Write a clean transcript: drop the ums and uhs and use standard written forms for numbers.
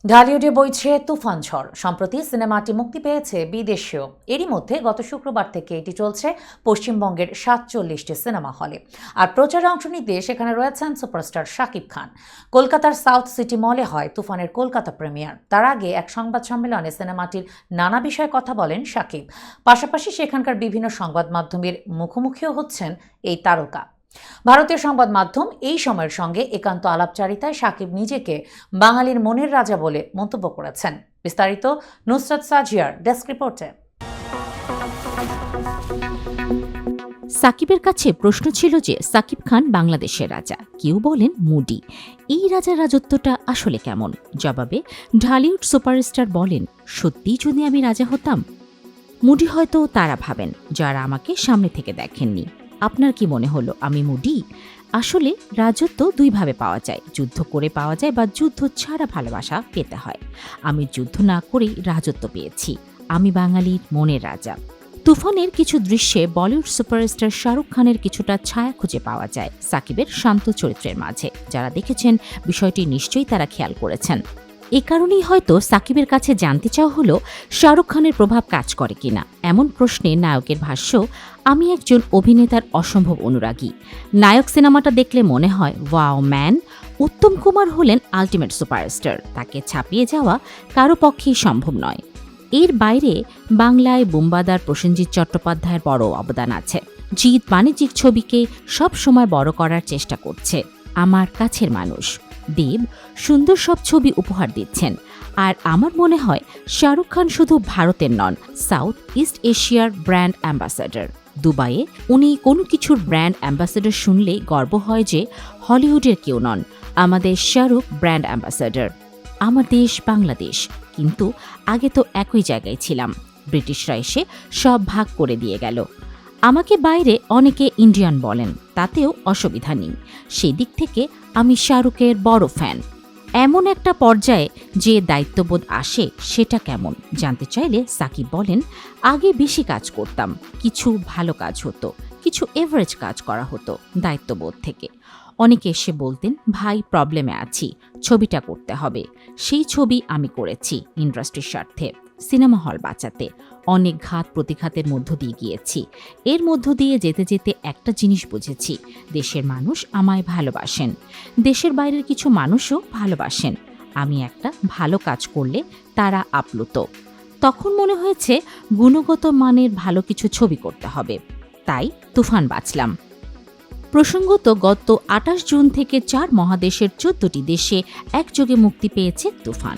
ঢালিউডে বইছে তুফান ঝড়। সম্প্রতি সিনেমাটি মুক্তি পেয়েছে বিদেশেও। এরই মধ্যে গত শুক্রবার থেকে এটি চলছে পশ্চিমবঙ্গের 47টি সিনেমা হলে। আর প্রচারে অংশ নিতে সেখানে রয়েছেন সুপারস্টার শাকিব খান। কলকাতার সাউথ সিটি মলে হয় তুফানের কলকাতা প্রিমিয়ার। তার আগে এক সংবাদ সম্মেলনে সিনেমাটির নানা বিষয়ে কথা বলেন শাকিব। পাশাপাশি সেখানকার বিভিন্ন সংবাদ মাধ্যমের মুখোমুখিও হচ্ছেন এই তারকা। ভারতীয় সংবাদ মাধ্যম এই সময়ের সঙ্গে একান্ত আলাপচারিতায় শাকিব নিজেকে বাঙালির মনের রাজা বলে মন্তব্য করেছেন। বিস্তারিত নুসরাত সাজিয়ার ডেস্ক রিপোর্টে। সাকিবের কাছে প্রশ্ন ছিল যে সাকিব খান বাংলাদেশের রাজা, কেউ বলেন মুডি। এই রাজার রাজত্বটা আসলে কেমন? জবাবে ঢালিউড সুপারস্টার বলেন, সত্যি যদি আমি রাজা হতাম? মুডি হয়তো তারা ভাবেন যারা আমাকে সামনে থেকে দেখেননি। আপনার কি মনে হলো আমি মুডি? আসলে রাজত্ব দুইভাবে পাওয়া যায়, যুদ্ধ করে পাওয়া যায় বা যুদ্ধ ছাড়া ভালোবাসা পেতে হয়। আমি যুদ্ধ না করেই রাজত্ব পেয়েছি। আমি বাঙালির মনের রাজা। তুফানের কিছু দৃশ্যে বলিউড সুপারস্টার শাহরুখ খানের কিছুটা ছায়া খুঁজে পাওয়া যায় সাকিবের শান্ত চরিত্রের মাঝে। যারা দেখেছেন বিষয়টি নিশ্চয়ই তারা খেয়াল করেছেন। এ কারণেই হয়তো সাকিবের কাছে জানতে চাওয়া হলো শাহরুখ খানের প্রভাব কাজ করে কিনা। এমন প্রশ্নে নায়কের ভাষ্য, আমি একজন অভিনেতার অসম্ভব অনুরাগী। নায়ক সিনেমাটা দেখলে মনে হয় ওয়াও ম্যান। উত্তম কুমার হলেন আলটিমেট সুপারস্টার। তাকে ছাপিয়ে যাওয়া কারো পক্ষেই সম্ভব নয়। এর বাইরে বাংলায় বুম্বাদার প্রসেনজিৎ চট্টোপাধ্যায়ের বড় অবদান আছে। জিৎ বাণিজ্যিক ছবিকে সব সময় বড় করার চেষ্টা করছে। আমার কাছের মানুষ দেব সুন্দর সব ছবি উপহার দিচ্ছেন। আর আমার মনে হয় শাহরুখ খান শুধু ভারতের নন, সাউথ ইস্ট এশিয়ার ব্র্যান্ড অ্যাম্বাসাডর। দুবাইয়ে উনি কোনো কিছুর ব্র্যান্ড অ্যাম্বাসাডর শুনলেই গর্ব হয় যে হলিউডের কেউ নন, আমাদের শাহরুখ ব্র্যান্ড অ্যাম্বাসাডর। আমার দেশ বাংলাদেশ, কিন্তু আগে তো একই জায়গায় ছিলাম। ব্রিটিশরা এসে সব ভাগ করে দিয়ে গেল। আমাকে বাইরে অনেকে ইন্ডিয়ান বলেন, তাতেও অসুবিধা নেই। সেই দিক থেকে আমি শাহরুখের বড় ফ্যান। এমন একটা পর্যায়ে যে দায়িত্ববোধ আসে সেটা কেমন জানতে চাইলে সাকিব বলেন, আগে বেশি কাজ করতাম, কিছু ভালো কাজ হতো, কিছু এভারেজ কাজ করা হতো দায়িত্ববোধ থেকে। অনেকে এসে বলতেন, ভাই প্রবলেমে আছি, ছবিটা করতে হবে। সেই ছবি আমি করেছি ইন্ডাস্ট্রির স্বার্থে, সিনেমা হল বাঁচাতে। অনেক ঘাত প্রতিঘাতের মধ্য দিয়ে গিয়েছি। এর মধ্য দিয়ে যেতে যেতে একটা জিনিস বুঝেছি, দেশের মানুষ আমায় ভালোবাসেন, দেশের বাইরের কিছু মানুষও ভালোবাসেন। আমি একটা ভালো কাজ করলে তারা আপ্লুত। তখন মনে হয়েছে গুণগত মানের ভালো কিছু ছবি করতে হবে, তাই তুফান বাঁচলাম। প্রসঙ্গত গত 28 জুন থেকে 4 মহাদেশের 14টি দেশে একযোগে মুক্তি পেয়েছে তুফান।